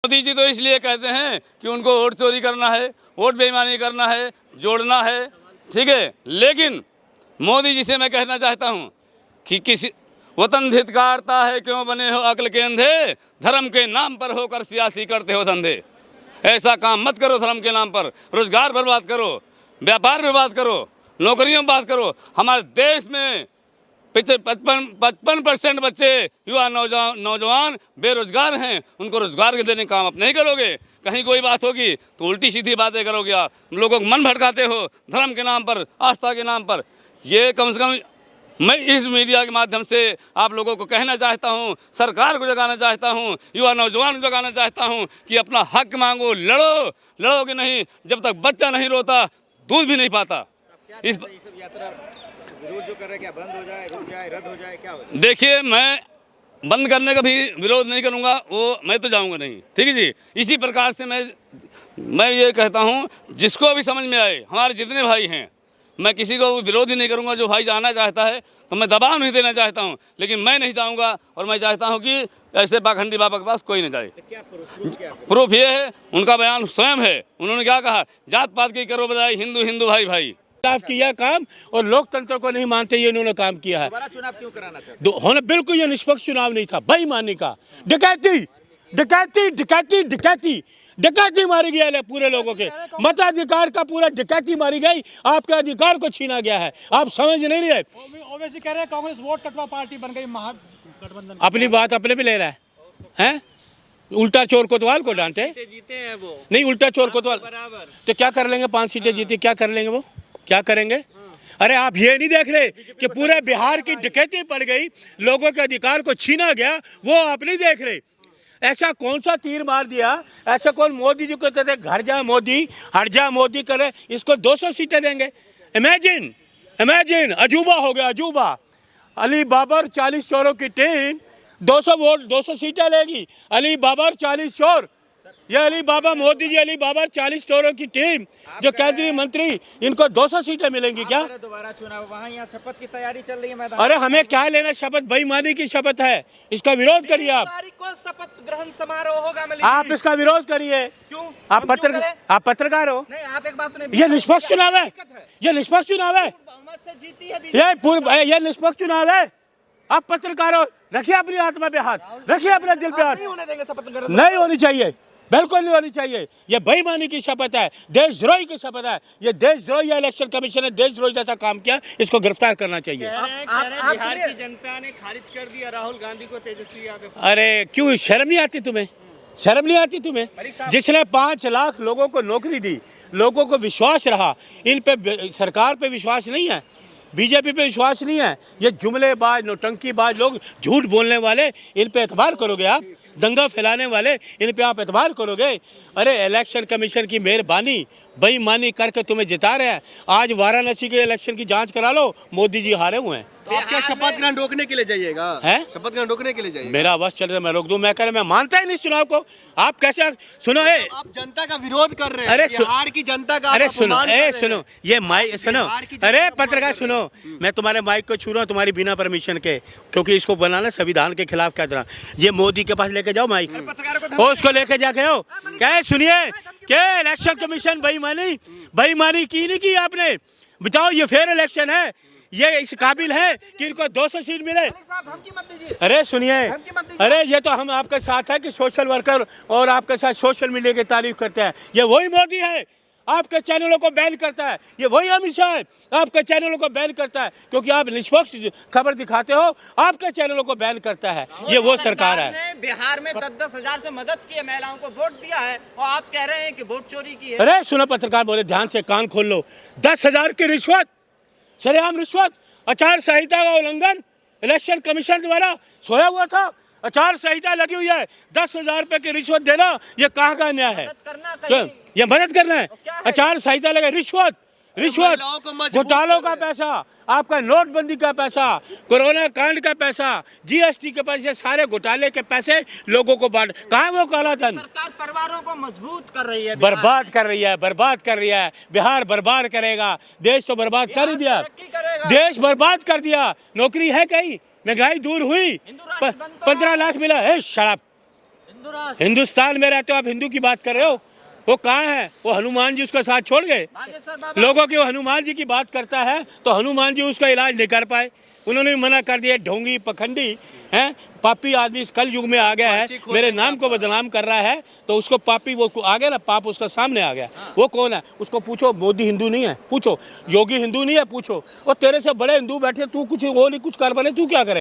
मोदी जी तो इसलिए कहते हैं कि उनको वोट चोरी करना है, वोट बेईमानी करना है, जोड़ना है, ठीक है। लेकिन मोदी जी से मैं कहना चाहता हूँ कि किसी वतन धिक्कारता है क्यों बने हो अक्ल के अंधे, धर्म के नाम पर होकर सियासी करते हो धंधे। ऐसा काम मत करो धर्म के नाम पर, रोजगार बर्बाद करो, व्यापार बर्बाद करो, नौकरियों में बात करो। हमारे देश में 55% बच्चे युवा नौजवान बेरोजगार हैं, उनको रोजगार के देने का काम आप नहीं करोगे। कहीं कोई बात होगी तो उल्टी सीधी बातें करोगे, आप लोगों को मन भटकाते हो धर्म के नाम पर, आस्था के नाम पर। ये कम से कम मैं इस मीडिया के माध्यम से आप लोगों को कहना चाहता हूं, सरकार को जगाना चाहता हूं, युवा नौजवान को जगाना चाहता हूं कि अपना हक मांगो, लड़ो। लड़ोगे नहीं, जब तक बच्चा नहीं रोता दूध भी नहीं पाता। इस यात्रा विरोध जो कर रहे हैं, क्या बंद हो जाए, रुक जाए, रद्द हो जाए, क्या हो जाए? देखिए, मैं बंद करने का भी विरोध नहीं करूंगा, वो मैं तो जाऊंगा नहीं, ठीक है जी। इसी प्रकार से मैं ये कहता हूं, जिसको भी समझ में आए, हमारे जितने भाई हैं, मैं किसी को विरोध ही नहीं करूंगा। जो भाई जाना चाहता है तो मैं दबाव नहीं देना चाहता हूं, लेकिन मैं नहीं जाऊंगा। और मैं चाहता हूं कि ऐसे पाखंडी बाबा के पास कोई नहीं जाए। प्रूफ ये है, उनका बयान स्वयं है। उन्होंने क्या कहा, जात पात की करो बजाय, हिंदू हिंदू भाई भाई। किया काम और लोकतंत्र को नहीं मानते, ये इन्होंने काम किया है। दोबारा चुनाव क्यों कराना चाहते होना बिल्कुल ये निष्पक्ष चुनाव नहीं था, बेईमानी का। डकैती डकैती डकैती डकैती डकैती मारी गई है पूरे लोगों के मताधिकार का, पूरा डकैती मारी गई। आपके अधिकार को छीना गया है, आप समझ नहीं रहे। ओवैसी कह रहे हैं कांग्रेस वोट कटवा पार्टी बन गई, महागठबंधन। अपनी बात अपने भी ले रहा है? उल्टा चोर कोतवाल को डांटे। जीते हैं वो नहीं, उल्टा चोर कोतवाल बराबर। तो क्या कर लेंगे? 5 सीटें जीती, क्या कर लेंगे? वो क्या करेंगे? अरे आप ये नहीं देख रहे कि पूरे बिहार की डकैती पड़ गई, लोगों के अधिकार को छीना गया, वो आप नहीं देख रहे। ऐसा कौन सा तीर मार दिया? ऐसा कौन मोदी जी को कहते घर जा मोदी, हट जा मोदी करे, इसको 200 सीटें देंगे? इमेजिन इमेजिन, अजूबा हो गया, अजूबा। अली बाबर 40 चोरों की टीम 200 वोट 200 सीटें लेगी। अली बाबर 40 चोर, ये अली बाबा मोदी जी, अली बाबा 40 चोरों की टीम जो केंद्रीय मंत्री, इनको 200 सीटें मिलेंगी क्या? दोबारा चुनाव, वहाँ यहाँ शपथ की तैयारी चल रही है मैदान। अरे हमें क्या लेना, शपथ बेईमानी की शपथ है, इसका विरोध करिए। आप शपथ ग्रहण समारोह होगा, आप इसका विरोध करिए। क्यों? आप पत्रकार हो? नहीं, आप एक बात सुनिए, ये निष्पक्ष चुनाव है, ये निष्पक्ष चुनाव है, ये निष्पक्ष चुनाव है। आप पत्रकार हो, रखिए अपनी आत्मा पे हाथ, रखिए अपने दिल पे हाथ। नहीं होनी चाहिए, बिल्कुल नहीं होनी चाहिए। ये बेईमानी की शपथ है, देशद्रोही की शपथ है। ये देशद्रोही, इलेक्शन कमीशन ने देशद्रोही जैसा काम किया, इसको गिरफ्तार करना चाहिए। बिहार की जनता ने खारिज कर दिया राहुल गांधी को, तेजस्वी यादव। अरे क्यों शर्म नहीं आती तुम्हें? शर्म नहीं आती तुम्हें? जिसने 5 लाख लोगों को नौकरी दी, लोगों को विश्वास रहा, इन पे सरकार पे विश्वास नहीं है, बीजेपी पे विश्वास नहीं है। ये जुमलेबाज, नौटंकीबाज लोग, झूठ बोलने वाले, इन पे एतबार करोगे आप? दंगा फैलाने वाले, इन पे आप एतबार करोगे? अरे इलेक्शन कमीशन की मेहरबानी, बेईमानी करके तुम्हें जिता रहे हैं। आज वाराणसी के इलेक्शन की जांच करा लो, मोदी जी हारे हुए हैं। तो आप क्या शपथ ग्रहण रोकने के लिए जाइएगा? है शपथ ग्रहण रोकने के लिए जाइएगा? मेरा बस चल रहा, मैं रोक दूं? मैं मानता ही नहीं इस चुनाव को। आप कैसे सुनो, आप जनता का विरोध कर रहे हैं। अरे बिहार की जनता का, अरे सुनो, सुनो, ये माइक सुनो। अरे पत्रकार सुनो, मैं तुम्हारे माइक को छू रहा हूँ तुम्हारी बिना परमिशन के, क्योंकि इसको बनाना संविधान के खिलाफ क्या तरह। ये मोदी के पास लेके जाओ माइक, और उसको लेके जाके आओ। क्या सुनिए, क्या इलेक्शन कमीशन बेईमानी की नहीं की आपने? बताओ, ये फेयर इलेक्शन है? ये इस काबिल है कि इनको 200 सीट मिले? अरे सुनिए, अरे ये तो हम आपके साथ है कि सोशल वर्कर और आपके साथ सोशल मीडिया की तारीफ करते हैं। ये वही मोदी है, आपके चैनलों को बैन करता है। ये वही अमित शाह है, आपके चैनलों को बैन करता है, क्योंकि आप निष्पक्ष खबर दिखाते हो, आपके चैनलों को बैन करता है। ये वो सरकार है। बिहार में 10-10 हजार से मदद की है, महिलाओं को वोट दिया है, और आप कह रहे हैं कि वोट चोरी की है। अरे सुनो, पत्रकार बोले, ध्यान से कान खोल लो। 10,000 की रिश्वत, सरेआम रिश्वत, आचार संहिता का उल्लंघन इलेक्शन कमीशन द्वारा सोया हुआ था। आचार संहिता लगी हुई है, 10,000 रुपए की रिश्वत देना, ये कहाँ का अन्याय है? ये मदद करना है? आचार संहिता लगे, रिश्वत, घोटालों का पैसा, आपका नोटबंदी का पैसा, कोरोना कांड का पैसा, जीएसटी के पैसे, सारे घोटाले के पैसे लोगों को बांट, कहाँ वो काला धन? सरकार परिवारों को मजबूत कर रही है, बर्बाद कर रही है, बर्बाद कर रही है। बिहार बर्बाद करेगा, देश तो बर्बाद कर ही दिया, देश बर्बाद कर दिया। नौकरी है कहीं? महंगाई दूर हुई, 15 लाख मिला है। शराब हिंदुस्तान में रहते हो आप, हिंदू की बात कर रहे हो। वो कहाँ है? वो हनुमान जी उसका साथ छोड़ गए। लोगों की वो हनुमान जी की बात करता है तो हनुमान जी उसका इलाज नहीं कर पाए, उन्होंने भी मना कर दिया। ढोंगी पखंडी है, पापी आदमी इस कल युग में आ गया है, मेरे नाम को बदनाम कर रहा है, तो उसको पापी वो आ गया ना, पाप उसका सामने आ गया। वो कौन है? उसको पूछो। मोदी हिंदू नहीं है, पूछो। योगी हिंदू नहीं है, पूछो। और तेरे से बड़े हिंदू बैठे, तू कुछ वो नहीं कुछ कर बने, तू क्या करे?